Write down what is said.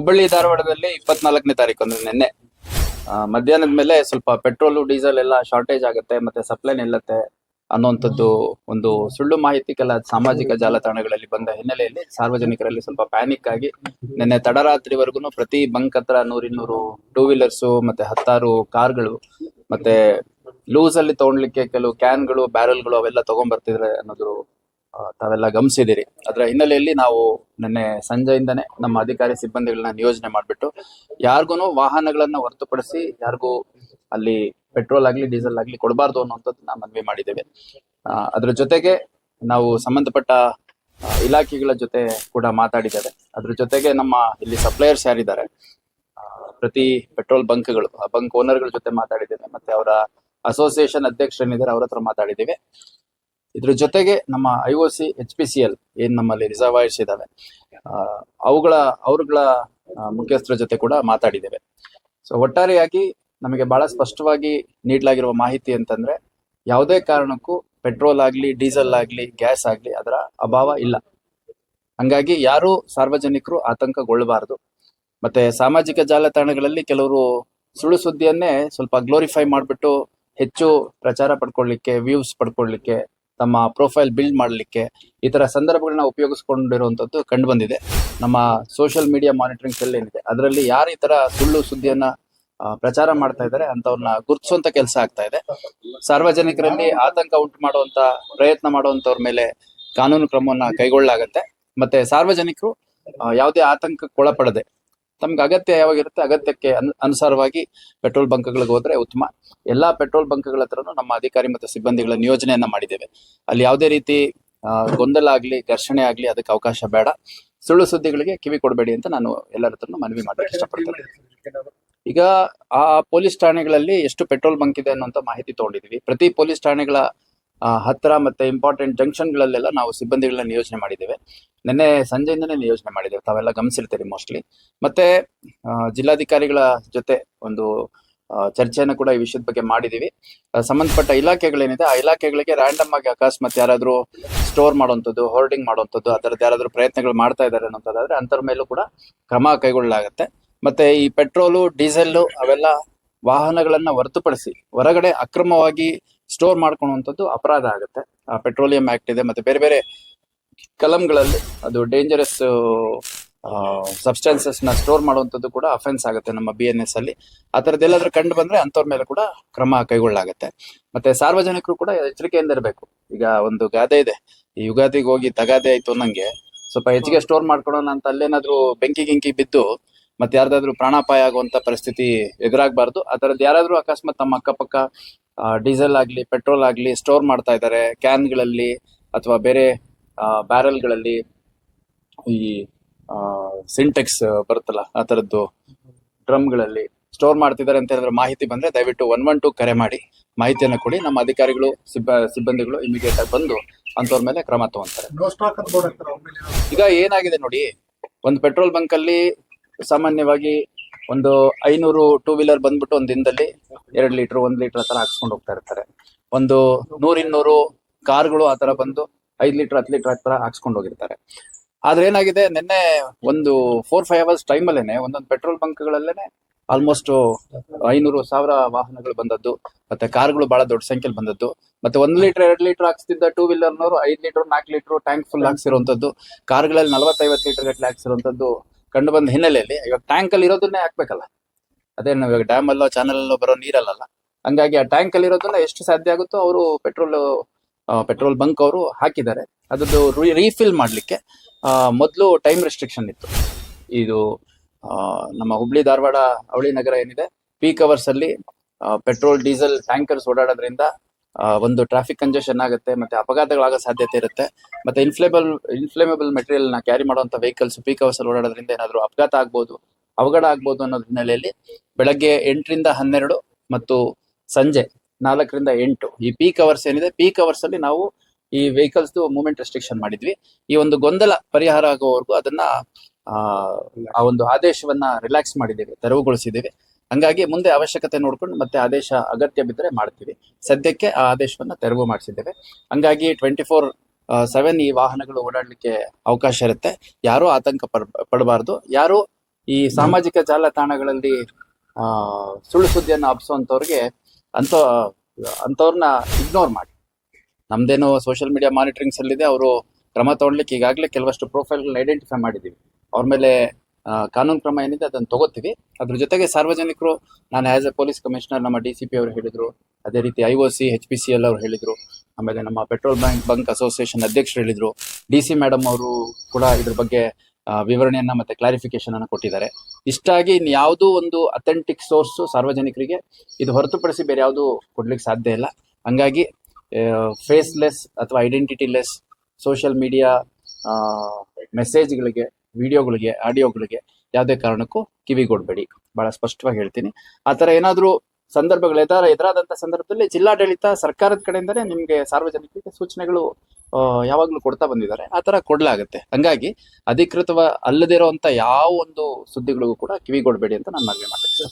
ಹುಬ್ಬಳ್ಳಿ ಧಾರವಾಡದಲ್ಲಿ 24ನೇ ತಾರೀಕು ಅಂದ್ರೆ ನಿನ್ನೆ ಮಧ್ಯಾಹ್ನದ ಮೇಲೆ ಸ್ವಲ್ಪ ಪೆಟ್ರೋಲು ಡೀಸೆಲ್ ಎಲ್ಲ ಶಾರ್ಟೇಜ್ ಆಗುತ್ತೆ ಮತ್ತೆ ಸಪ್ಲೈ ನಿಲ್ಲತ್ತೆ ಅನ್ನುವಂಥದ್ದು ಒಂದು ಸುಳ್ಳು ಮಾಹಿತಿ ಕೆಲ ಸಾಮಾಜಿಕ ಜಾಲತಾಣಗಳಲ್ಲಿ ಬಂದ ಹಿನ್ನೆಲೆಯಲ್ಲಿ ಸಾರ್ವಜನಿಕರಲ್ಲಿ ಸ್ವಲ್ಪ ಪ್ಯಾನಿಕ್ ಆಗಿ ನಿನ್ನೆ ತಡರಾತ್ರಿವರೆಗೂ ಪ್ರತಿ ಬಂಕ್ ಹತ್ರ 100-200 ಟೂ ವೀಲರ್ಸು ಮತ್ತೆ 10 ಕಾರ್ಗಳು ಮತ್ತೆ ಲೂಸ್ ಅಲ್ಲಿ ತಗೊಳ್ಲಿಕ್ಕೆ ಕೆಲವು ಕ್ಯಾನ್ಗಳು ಬ್ಯಾರಲ್ಗಳು ಅವೆಲ್ಲ ತಗೊಂಡ್ಬರ್ತಿದ್ರೆ ಅನ್ನೋದು ತಾವೆಲ್ಲ ಗಮನಿಸಿದಿರಿ. ಅದರ ಹಿನ್ನೆಲೆಯಲ್ಲಿ ನಾವು ನಿನ್ನೆ ಸಂಜೆಯಿಂದನೇ ನಮ್ಮ ಅಧಿಕಾರಿ ಸಿಬ್ಬಂದಿಗಳನ್ನ ನಿಯೋಜನೆ ಮಾಡಿಬಿಟ್ಟು ಯಾರಿಗೂ ವಾಹನಗಳನ್ನ ಹೊರತುಪಡಿಸಿ ಯಾರಿಗೂ ಅಲ್ಲಿ ಪೆಟ್ರೋಲ್ ಆಗ್ಲಿ ಡೀಸೆಲ್ ಆಗ್ಲಿ ಕೊಡಬಾರ್ದು ಅನ್ನುವಂಥದ್ದನ್ನ ಮನವಿ ಮಾಡಿದ್ದೇವೆ. ಅದ್ರ ಜೊತೆಗೆ ನಾವು ಸಂಬಂಧಪಟ್ಟ ಇಲಾಖೆಗಳ ಜೊತೆ ಕೂಡ ಮಾತಾಡಿದ್ದೇವೆ. ಅದ್ರ ಜೊತೆಗೆ ನಮ್ಮ ಇಲ್ಲಿ ಸಪ್ಲೈಯರ್ಸ್ ಯಾರಿದ್ದಾರೆ ಪ್ರತಿ ಪೆಟ್ರೋಲ್ ಬಂಕ್ಗಳು ಬಂಕ್ ಓನರ್ಗಳ ಜೊತೆ ಮಾತಾಡಿದ್ದೇವೆ. ಮತ್ತೆ ಅವರ ಅಸೋಸಿಯೇಷನ್ ಅಧ್ಯಕ್ಷರೇನಿದ್ದಾರೆ ಅವ್ರ ಹತ್ರ ಮಾತಾಡಿದ್ದೇವೆ. ಇದ್ರ ಜೊತೆಗೆ ನಮ್ಮ IOC HPCL ಏನ್ ನಮ್ಮಲ್ಲಿ ರಿಸರ್ವಾಯರ್ಸ್ ಇದಾವೆ ಅವ್ರಗಳ ಮುಖ್ಯಸ್ಥರ ಜೊತೆ ಕೂಡ ಮಾತಾಡಿದ್ದೇವೆ. ಸೊ ಒಟ್ಟಾರೆಯಾಗಿ ನಮಗೆ ಬಹಳ ಸ್ಪಷ್ಟವಾಗಿ ನೀಡಲಾಗಿರುವ ಮಾಹಿತಿ ಅಂತಂದ್ರೆ ಯಾವುದೇ ಕಾರಣಕ್ಕೂ ಪೆಟ್ರೋಲ್ ಆಗ್ಲಿ ಡೀಸೆಲ್ ಆಗ್ಲಿ ಗ್ಯಾಸ್ ಆಗ್ಲಿ ಅದರ ಅಭಾವ ಇಲ್ಲ. ಹಂಗಾಗಿ ಯಾರು ಸಾರ್ವಜನಿಕರು ಆತಂಕಗೊಳ್ಳಬಾರದು. ಮತ್ತೆ ಸಾಮಾಜಿಕ ಜಾಲತಾಣಗಳಲ್ಲಿ ಕೆಲವರು ಸುಳ್ಳು ಸುದ್ದಿಯನ್ನೇ ಸ್ವಲ್ಪ ಗ್ಲೋರಿಫೈ ಮಾಡಿಬಿಟ್ಟು ಹೆಚ್ಚು ಪ್ರಚಾರ ಪಡ್ಕೊಳ್ಳಿಕ್ಕೆ, ವ್ಯೂಸ್ ಪಡ್ಕೊಳ್ಳಿಕ್ಕೆ, ತಮ್ಮ ಪ್ರೊಫೈಲ್ ಬಿಲ್ಡ್ ಮಾಡಲಿಕ್ಕೆ ಈ ತರ ಸಂದರ್ಭಗಳನ್ನ ಉಪಯೋಗಿಸ್ಕೊಂಡಿರುವಂತದ್ದು ಕಂಡು ಬಂದಿದೆ. ನಮ್ಮ ಸೋಷಿಯಲ್ ಮೀಡಿಯಾ ಮಾನಿಟರಿಂಗ್ ಸೆಲ್ ಏನಿದೆ ಅದರಲ್ಲಿ ಯಾರು ಈ ತರ ಸುಳ್ಳು ಸುದ್ದಿಯನ್ನ ಪ್ರಚಾರ ಮಾಡ್ತಾ ಇದ್ದಾರೆ ಅಂತವ್ರನ್ನ ಗುರುತಿಸುವಂತ ಕೆಲಸ ಆಗ್ತಾ ಇದೆ. ಸಾರ್ವಜನಿಕರಲ್ಲಿ ಆತಂಕ ಉಂಟು ಮಾಡುವಂತ ಪ್ರಯತ್ನ ಮಾಡುವಂತವ್ರ ಮೇಲೆ ಕಾನೂನು ಕ್ರಮವನ್ನ ಕೈಗೊಳ್ಳಲಾಗತ್ತೆ. ಮತ್ತೆ ಸಾರ್ವಜನಿಕರು ಯಾವುದೇ ಆತಂಕಕ್ಕೊಳಪಡದೆ ತಮ್ಗೆ ಅಗತ್ಯ ಯಾವಾಗಿರುತ್ತೆ ಅಗತ್ಯಕ್ಕೆ ಅನುಸಾರವಾಗಿ ಪೆಟ್ರೋಲ್ ಬಂಕ್ಗಳಿಗೆ ಹೋದ್ರೆ ಉತ್ತಮ. ಎಲ್ಲಾ ಪೆಟ್ರೋಲ್ ಬಂಕ್ಗಳ ಹತ್ರನೂ ನಮ್ಮ ಅಧಿಕಾರಿ ಮತ್ತು ಸಿಬ್ಬಂದಿಗಳ ನಿಯೋಜನೆಯನ್ನ ಮಾಡಿದ್ದೇವೆ. ಅಲ್ಲಿ ಯಾವುದೇ ರೀತಿ ಗೊಂದಲ ಆಗ್ಲಿ ಘರ್ಷಣೆ ಆಗ್ಲಿ ಅದಕ್ಕೆ ಅವಕಾಶ ಬೇಡ. ಸುಳ್ಳು ಸುದ್ದಿಗಳಿಗೆ ಕಿವಿ ಕೊಡಬೇಡಿ ಅಂತ ನಾನು ಎಲ್ಲರ ಹತ್ರನೂ ಮನವಿ ಮಾಡಕ್ಕೆ ಇಷ್ಟಪಡ್ತೇನೆ. ಈಗ ಆ ಪೊಲೀಸ್ ಠಾಣೆಗಳಲ್ಲಿ ಎಷ್ಟು ಪೆಟ್ರೋಲ್ ಬಂಕ್ ಇದೆ ಅನ್ನುವಂತ ಮಾಹಿತಿ ತಗೊಂಡಿದೀವಿ. ಪ್ರತಿ ಪೊಲೀಸ್ ಠಾಣೆಗಳ ಹತ್ರ ಮತ್ತೆ ಇಂಪಾರ್ಟೆಂಟ್ ಜಂಕ್ಷನ್ಗಳಲ್ಲೆಲ್ಲ ನಾವು ಸಿಬ್ಬಂದಿಗಳನ್ನ ನಿಯೋಜನೆ ಮಾಡಿದ್ದೇವೆ. ನಿನ್ನೆ ಸಂಜೆಯಿಂದನೇ ನಿಯೋಜನೆ ಮಾಡಿದ್ದೇವೆ, ತಾವೆಲ್ಲ ಗಮನಿಸಿರ್ತೀರಿ ಮೋಸ್ಟ್ಲಿ. ಮತ್ತೆ ಜಿಲ್ಲಾಧಿಕಾರಿಗಳ ಜೊತೆ ಒಂದು ಚರ್ಚೆಯನ್ನು ಕೂಡ ಈ ವಿಷಯದ ಬಗ್ಗೆ ಮಾಡಿದೀವಿ. ಸಂಬಂಧಪಟ್ಟ ಇಲಾಖೆಗಳೇನಿದೆ ಆ ಇಲಾಖೆಗಳಿಗೆ ರ್ಯಾಂಡಮ್ ಆಗಿ ಅಕಸ್ಮಾತ್ ಯಾರಾದ್ರೂ ಸ್ಟೋರ್ ಮಾಡುವಂಥದ್ದು, ಹೋರ್ಡಿಂಗ್ ಮಾಡುವಂಥದ್ದು ಆ ಥರದ್ದು ಯಾರಾದ್ರೂ ಪ್ರಯತ್ನಗಳು ಮಾಡ್ತಾ ಇದ್ದಾರೆ ಅನ್ನೋದಾದ್ರೆ ಅಂತರ ಮೇಲೂ ಕೂಡ ಕ್ರಮ ಕೈಗೊಳ್ಳಲಾಗತ್ತೆ. ಮತ್ತೆ ಈ ಪೆಟ್ರೋಲು ಡೀಸೆಲ್ ಅವೆಲ್ಲ ವಾಹನಗಳನ್ನ ಹೊರತುಪಡಿಸಿ ಹೊರಗಡೆ ಅಕ್ರಮವಾಗಿ ಸ್ಟೋರ್ ಮಾಡ್ಕೊಳ್ಳುವಂಥದ್ದು ಅಪರಾಧ ಆಗುತ್ತೆ. ಪೆಟ್ರೋಲಿಯಂ ಆಕ್ಟ್ ಇದೆ, ಮತ್ತೆ ಬೇರೆ ಬೇರೆ ಕಲಂಗಳಲ್ಲಿ ಅದು ಡೇಂಜರಸ್ ಸಬ್ಸ್ಟೆನ್ಸಸ್ ನ ಸ್ಟೋರ್ ಮಾಡುವಂಥದ್ದು ಕೂಡ ಅಫೆನ್ಸ್ ಆಗುತ್ತೆ ನಮ್ಮ BNS ಅಲ್ಲಿ. ಆ ಥರದ್ದೆಲ್ಲಾದ್ರೂ ಕಂಡು ಬಂದ್ರೆ ಅಂಥವ್ರ ಮೇಲೆ ಕೂಡ ಕ್ರಮ ಕೈಗೊಳ್ಳಲಾಗತ್ತೆ. ಮತ್ತೆ ಸಾರ್ವಜನಿಕರು ಕೂಡ ಎಚ್ಚರಿಕೆಯಿಂದ ಇರಬೇಕು. ಈಗ ಒಂದು ಗಾದೆ ಇದೆ, ಈ ಯುಗಾದಿಗೆ ಹೋಗಿ ತಗಾದೆ ಆಯ್ತು ಅನ್ನಂಗೆ ಸ್ವಲ್ಪ ಹೆಚ್ಚಿಗೆ ಸ್ಟೋರ್ ಮಾಡ್ಕೊಳ್ಳೋಣ ಅಂತ ಅಲ್ಲೇನಾದ್ರೂ ಬೆಂಕಿ ಗಿಂಕಿ ಬಿದ್ದು ಮತ್ತೆ ಯಾರ್ದಾದ್ರೂ ಪ್ರಾಣಾಪಾಯ ಆಗುವಂತ ಪರಿಸ್ಥಿತಿ ಎದುರಾಗಬಾರ್ದು. ಆ ಥರದ್ದು ಯಾರಾದ್ರೂ ಅಕಸ್ಮಾತ್ ತಮ್ಮ ಅಕ್ಕಪಕ್ಕ ಡೀಸೆಲ್ ಆಗ್ಲಿ ಪೆಟ್ರೋಲ್ ಆಗ್ಲಿ ಸ್ಟೋರ್ ಮಾಡ್ತಾ ಇದ್ದಾರೆ ಕ್ಯಾನ್ಗಳಲ್ಲಿ ಅಥವಾ ಬೇರೆ ಬ್ಯಾರಲ್ಗಳಲ್ಲಿ, ಈ ಸಿಂಟೆಕ್ಸ್ ಬರುತ್ತಲ್ಲ ಆ ಥರದ್ದು ಡ್ರಮ್ಗಳಲ್ಲಿ ಸ್ಟೋರ್ ಮಾಡ್ತಿದ್ದಾರೆ ಅಂತ ಹೇಳಿದ್ರೆ ಮಾಹಿತಿ ಬಂದ್ರೆ ದಯವಿಟ್ಟು 112 ಕರೆ ಮಾಡಿ ಮಾಹಿತಿಯನ್ನು ಕೊಡಿ. ನಮ್ಮ ಅಧಿಕಾರಿಗಳು ಸಿಬ್ಬಂದಿಗಳು ಇಮಿಡಿಯೇಟ್ ಆಗಿ ಬಂದು ಅಂತವ್ರ ಮೇಲೆ ಕ್ರಮ ತಗೊಂತಾರೆ. ಈಗ ಏನಾಗಿದೆ ನೋಡಿ, ಒಂದು ಪೆಟ್ರೋಲ್ ಬಂಕ್ ಅಲ್ಲಿ ಸಾಮಾನ್ಯವಾಗಿ ಒಂದು 500 ಟೂ ವೀಲರ್ ಬಂದ್ಬಿಟ್ಟು ಒಂದ್ ದಿನದಲ್ಲಿ 2 ಲೀಟರ್ 1 ಲೀಟರ್ ಆ ತರ ಹಾಕ್ಸ್ಕೊಂಡು ಹೋಗ್ತಾ ಇರ್ತಾರೆ. ಒಂದು 100-200 ಕಾರ್ಗಳು ಆ ತರ ಬಂದು 5 ಲೀಟರ್ 10 ಲೀಟರ್ ಆ ತರ ಹಾಕ್ಸ್ಕೊಂಡು ಹೋಗಿರ್ತಾರೆ. ಆದ್ರೆ ಏನಾಗಿದೆ, ನಿನ್ನೆ ಒಂದು 4-5 ಅವರ್ಸ್ ಟೈಮ್ ಅಲ್ಲೇನೆ ಒಂದೊಂದು ಪೆಟ್ರೋಲ್ ಬಂಕ್ಗಳಲ್ಲೇನೆ ಆಲ್ಮೋಸ್ಟ್ 500,000 ವಾಹನಗಳು ಬಂದದ್ದು, ಮತ್ತೆ ಕಾರ್ಗಳು ಬಹಳ ದೊಡ್ಡ ಸಂಖ್ಯೆಯಲ್ಲಿ ಬಂದದ್ದು. ಮತ್ತೆ 1 ಲೀಟರ್ 2 ಲೀಟರ್ ಹಾಕ್ಸ್ತಿದ್ದ ಟೂ ವೀಲರ್ನವರು 5 ಲೀಟರ್ 4 ಲೀಟರ್ ಟ್ಯಾಂಕ್ ಫುಲ್ ಹಾಕ್ಸಿರುವಂತದ್ದು, ಕಾರ್ಗಳಲ್ಲಿ 40-50 ಲೀಟರ್ ಗಟ್ಟಲೆ ಹಾಕ್ಸಿರುವಂತದ್ದು ಕಂಡು ಬಂದ ಹಿನ್ನೆಲೆಯಲ್ಲಿ ಇವಾಗ ಟ್ಯಾಂಕ್ ಅಲ್ಲಿ ಇರೋದನ್ನೇ ಹಾಕ್ಬೇಕಲ್ಲ. ಅದೇ ನಾವು ಇವಾಗ ಡ್ಯಾಮ್ ಅಲ್ಲೋ ಚಾನಲ್ ಅಲ್ಲೋ ಬರೋ ನೀರಲ್ಲ. ಹಂಗಾಗಿ ಆ ಟ್ಯಾಂಕ್ ಅಲ್ಲಿ ಇರೋದನ್ನ ಎಷ್ಟು ಸಾಧ್ಯ ಆಗುತ್ತೋ ಅವರು ಪೆಟ್ರೋಲ್ ಬಂಕ್ ಅವರು ಹಾಕಿದ್ದಾರೆ. ಅದದ್ದು ರೀಫಿಲ್ ಮಾಡ್ಲಿಕ್ಕೆ ಮೊದಲು ಟೈಮ್ ರೆಸ್ಟ್ರಿಕ್ಷನ್ ಇತ್ತು. ಇದು ನಮ್ಮ ಹುಬ್ಳಿ ಧಾರವಾಡ ಅವಳಿ ನಗರ ಏನಿದೆ ಪೀಕ್ ಅವರ್ಸ್ ಅಲ್ಲಿ ಪೆಟ್ರೋಲ್ ಡೀಸೆಲ್ ಟ್ಯಾಂಕರ್ಸ್ ಓಡಾಡೋದ್ರಿಂದ ಒಂದು ಟ್ರಾಫಿಕ್ ಕಂಜೆಷನ್ ಆಗುತ್ತೆ, ಮತ್ತೆ ಅಪಘಾತಗಳಾಗೋ ಸಾಧ್ಯತೆ ಇರುತ್ತೆ. ಮತ್ತೆ ಇನ್ಫ್ಲೇಮೇಬಲ್ ಮೆಟೀರಿಯಲ್ ನ ಕ್ಯಾರಿ ಮಾಡುವಂತ ವೆಹಿಕಲ್ಸ್ ಪೀಕ್ ಅವರ್ಸ್ ಅಲ್ಲಿ ಓಡಾಡೋದ್ರಿಂದ ಏನಾದ್ರು ಅಪಘಾತ ಆಗ್ಬೋದು, ಅವಘಡ ಆಗ್ಬೋದು ಅನ್ನೋದ್ರ ಹಿನ್ನೆಲೆಯಲ್ಲಿ ಬೆಳಗ್ಗೆ 8ರಿಂದ 12 ಮತ್ತು ಸಂಜೆ 4ರಿಂದ 8 ಈ ಪೀಕ್ ಅವರ್ಸ್ ಏನಿದೆ ಪೀಕ್ ಅವರ್ಸ್ ಅಲ್ಲಿ ನಾವು ಈ ವೆಹಿಕಲ್ಸ್ ಮೂವ್ಮೆಂಟ್ ರೆಸ್ಟ್ರಿಕ್ಷನ್ ಮಾಡಿದ್ವಿ. ಈ ಒಂದು ಗೊಂದಲ ಪರಿಹಾರ ಆಗೋವರೆಗೂ ಅದನ್ನ ಆ ಒಂದು ಆದೇಶವನ್ನ ರಿಲ್ಯಾಕ್ಸ್ ಮಾಡಿದ್ದೇವೆ, ತೆರವುಗೊಳಿಸಿದ್ದೇವೆ. ಹಂಗಾಗಿ ಮುಂದೆ ಅವಶ್ಯಕತೆ ನೋಡ್ಕೊಂಡು ಮತ್ತೆ ಆದೇಶ ಅಗತ್ಯ ಬಿದ್ದರೆ ಮಾಡ್ತೀವಿ. ಸದ್ಯಕ್ಕೆ ಆ ಆದೇಶವನ್ನ ತೆರವು ಮಾಡಿಸಿದ್ದೇವೆ. ಹಂಗಾಗಿ 24/7 ಈ ವಾಹನಗಳು ಓಡಾಡ್ಲಿಕ್ಕೆ ಅವಕಾಶ ಇರುತ್ತೆ. ಯಾರು ಆತಂಕ ಪಡಬಾರ್ದು. ಯಾರು ಈ ಸಾಮಾಜಿಕ ಜಾಲತಾಣಗಳಲ್ಲಿ ಸುಳ್ಳು ಸುದ್ದಿಯನ್ನು ಹಬ್ಸುವಂತವ್ರಿಗೆ ಅಂಥವ್ರನ್ನ ಇಗ್ನೋರ್ ಮಾಡಿ. ನಮ್ದೇನು ಸೋಷಿಯಲ್ ಮೀಡಿಯಾ ಮಾನಿಟರಿಂಗ್ ಸೆಲ್ ಇದೆ, ಅವರು ಕ್ರಮ ತಗೊಳ್ಲಿಕ್ಕೆ ಈಗಾಗಲೇ ಕೆಲವಷ್ಟು ಪ್ರೊಫೈಲ್ಗಳನ್ನ ಐಡೆಂಟಿಫೈ ಮಾಡಿದ್ದೀವಿ. ಅವ್ರ ಮೇಲೆ ಕಾನೂನು ಕ್ರಮ ಏನಿದೆ ಅದನ್ನು ತಗೋತೀವಿ. ಅದ್ರ ಜೊತೆಗೆ ಸಾರ್ವಜನಿಕರು, ನಾನು ಆಸ್ ಎ ಪೊಲೀಸ್ ಕಮಿಷನರ್ ನಮ್ಮ DCP ಅವರು ಹೇಳಿದ್ರು, ಅದೇ ರೀತಿ IOC HPCL ಅವರು ಹೇಳಿದ್ರು, ಆಮೇಲೆ ನಮ್ಮ ಪೆಟ್ರೋಲ್ ಬಂಕ್ ಅಸೋಸಿಯೇಷನ್ ಅಧ್ಯಕ್ಷರು ಹೇಳಿದ್ರು, DC ಮೇಡಮ್ ಅವರು ಕೂಡ ಇದ್ರ ಬಗ್ಗೆ ವಿವರಣೆಯನ್ನ ಮತ್ತೆ ಕ್ಲಾರಿಫಿಕೇಶನ್ ಅನ್ನ ಕೊಟ್ಟಿದ್ದಾರೆ. ಇಷ್ಟಾಗಿ ಯಾವುದೂ ಒಂದು ಅಥೆಂಟಿಕ್ ಸೋರ್ಸ್ ಸಾರ್ವಜನಿಕರಿಗೆ ಇದು ಹೊರತುಪಡಿಸಿ ಬೇರೆ ಯಾವುದು ಕೊಡ್ಲಿಕ್ಕೆ ಸಾಧ್ಯ ಇಲ್ಲ. ಹಂಗಾಗಿ ಫೇಸ್ಲೆಸ್ ಅಥವಾ ಐಡೆಂಟಿಟಿ ಲೆಸ್ ಸೋಷಿಯಲ್ ಮೀಡಿಯಾ ಮೆಸೇಜ್ಗಳಿಗೆ, ವಿಡಿಯೋಗಳಿಗೆ, ಆಡಿಯೋಗಳಿಗೆ ಯಾವುದೇ ಕಾರಣಕ್ಕೂ ಕಿವಿಗೊಡ್ಬೇಡಿ. ಬಹಳ ಸ್ಪಷ್ಟವಾಗಿ ಹೇಳ್ತೀನಿ. ಆ ಥರ ಏನಾದರೂ ಸಂದರ್ಭಗಳು ಎದುರಾದಂಥ ಸಂದರ್ಭದಲ್ಲಿ ಜಿಲ್ಲಾಡಳಿತ ಸರ್ಕಾರದ ಕಡೆಯಿಂದಲೇ ನಿಮಗೆ ಸಾರ್ವಜನಿಕರಿಗೆ ಸೂಚನೆಗಳು ಯಾವಾಗಲೂ ಕೊಡ್ತಾ ಬಂದಿದ್ದಾರೆ. ಆ ಥರ ಕೊಡಲಾಗುತ್ತೆ. ಹಂಗಾಗಿ ಅಧಿಕೃತ ಅಲ್ಲದೇ ಇರುವಂಥ ಯಾವ ಒಂದು ಸುದ್ದಿಗಳಿಗೂ ಕೂಡ ಕಿವಿಗೊಡ್ಬೇಡಿ ಅಂತ ನಾನು ಮನವಿ ಮಾಡ್ತೀನಿ.